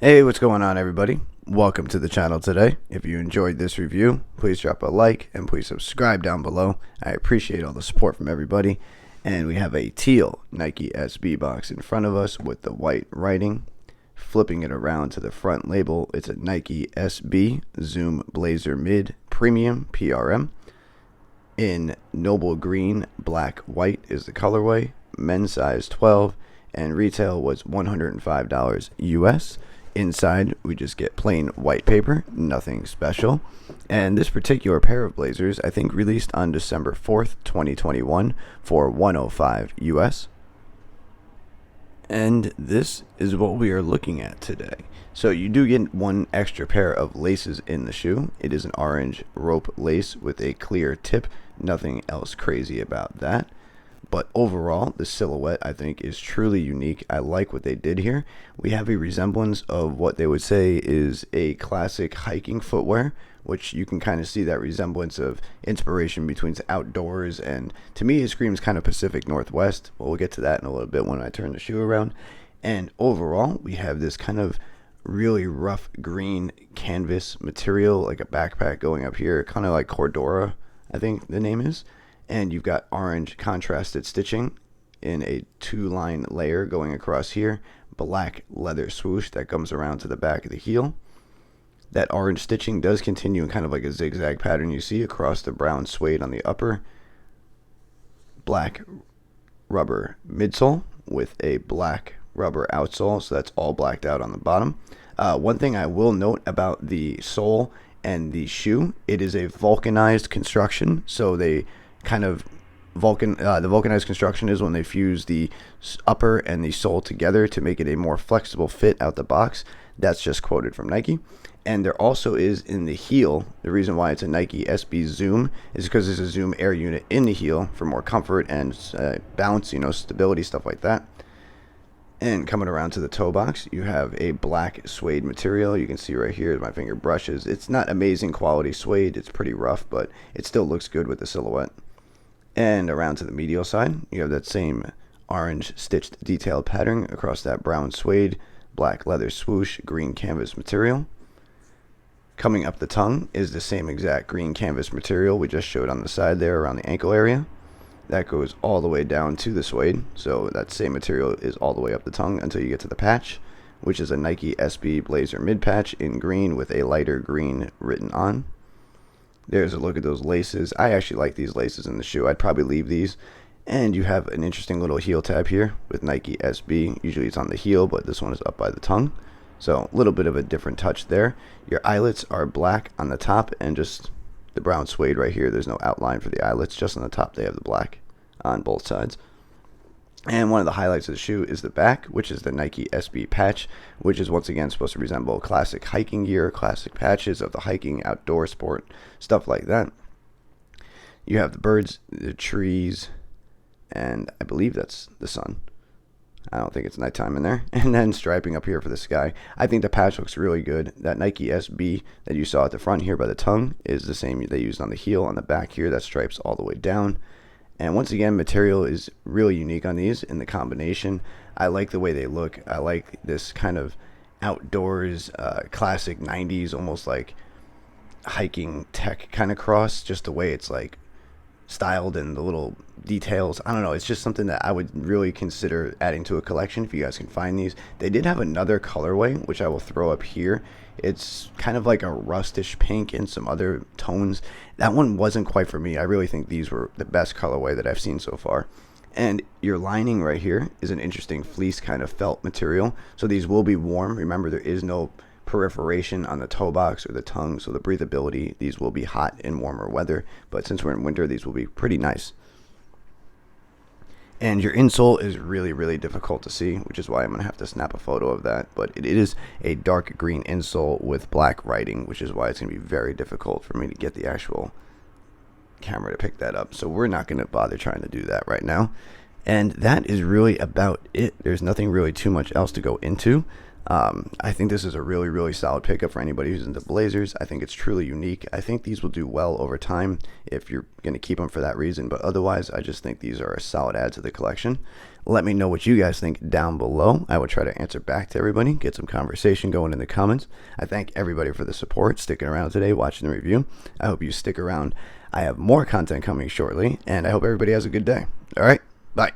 Hey, what's going on, everybody? Welcome to the channel today. If you enjoyed this review, please drop a like and please subscribe down below. I appreciate all the support from everybody. And we have a teal Nike SB box in front of us with the white writing. Flipping it around to the front label, it's a Nike SB Zoom Blazer Mid Premium PRM. In Noble Green, Black, White is the colorway. Men's size 12 and retail was $105 US. Inside, we just get plain white paper, nothing special. And this particular pair of blazers, I think, released on December 4th, 2021 for $105 US. And this is what we are looking at today. So you do get one extra pair of laces in the shoe. It is an orange rope lace with a clear tip. Nothing else crazy about that. But overall, the silhouette, I think, is truly unique. I like what they did here. We have a resemblance of what they would say is a classic hiking footwear, which you can kind of see that resemblance of inspiration between outdoors, and to me it screams kind of Pacific Northwest. Well, we'll get to that in a little bit when I turn the shoe around. And overall, we have this kind of really rough green canvas material, like a backpack going up here, kind of like Cordura, I think the name is. And you've got orange contrasted stitching in a two-line layer going across here. Black leather swoosh that comes around to the back of the heel. That orange stitching does continue in kind of like a zigzag pattern you see across the brown suede on the upper. Black rubber midsole with a black rubber outsole, so that's all blacked out on the bottom. One thing I will note about the sole and the shoe, it is a vulcanized construction, so they kind of the vulcanized construction is when they fuse the upper and the sole together to make it a more flexible fit out the box. That's just quoted from Nike. And there also is in the heel, the reason why it's a Nike SB Zoom is because there's a Zoom air unit in the heel for more comfort and bounce, stability, stuff like that. And coming around to the toe box, you have a black suede material. You can see right here, my finger brushes. It's not amazing quality suede. It's pretty rough, but it still looks good with the silhouette. And around to the medial side, you have that same orange stitched detailed pattern across that brown suede, black leather swoosh, green canvas material. Coming up the tongue is the same exact green canvas material we just showed on the side there around the ankle area. That goes all the way down to the suede, so that same material is all the way up the tongue until you get to the patch, which is a Nike SB Blazer mid patch in green with a lighter green written on. There's a look at those laces. I actually like these laces in the shoe. I'd probably leave these. And you have an interesting little heel tab here with Nike SB. Usually it's on the heel, but this one is up by the tongue. So a little bit of a different touch there. Your eyelets are black on the top and just the brown suede right here. There's no outline for the eyelets. Just on the top they have the black on both sides. And one of the highlights of the shoe is the back, which is the Nike SB patch, which is once again supposed to resemble classic hiking gear, classic patches of the hiking outdoor sport, stuff like that. You have the birds, the trees, and I believe that's the sun. I don't think it's nighttime in there. And then striping up here for the sky. I think the patch looks really good. That Nike SB that you saw at the front here by the tongue is the same they used on the heel. On the back here, that stripes all the way down. And once again, material is really unique on these in the combination. I like the way they look. I like this kind of outdoors, classic 90s, almost like hiking tech kind of cross. Just the way it's like styled and the little details. I don't know. It's just something that I would really consider adding to a collection if you guys can find these. They did have another colorway, which I will throw up here. It's kind of like a rustish pink and some other tones. That one wasn't quite for me. I really think these were the best colorway that I've seen so far. And your lining right here is an interesting fleece kind of felt material. So these will be warm. Remember, there is no perforation on the toe box or the tongue, so the breathability, these will be hot in warmer weather. But since we're in winter, these will be pretty nice. And your insole is really, really difficult to see, which is why I'm going to have to snap a photo of that. But it is a dark green insole with black writing, which is why it's going to be very difficult for me to get the actual camera to pick that up. So we're not going to bother trying to do that right now. And that is really about it. There's nothing really too much else to go into. I think this is a really, really solid pickup for anybody who's into Blazers. I think it's truly unique. I think these will do well over time if you're going to keep them for that reason. But otherwise, I just think these are a solid add to the collection. Let me know what you guys think down below. I will try to answer back to everybody, get some conversation going in the comments. I thank everybody for the support, sticking around today, watching the review. I hope you stick around. I have more content coming shortly, and I hope everybody has a good day. All right, bye.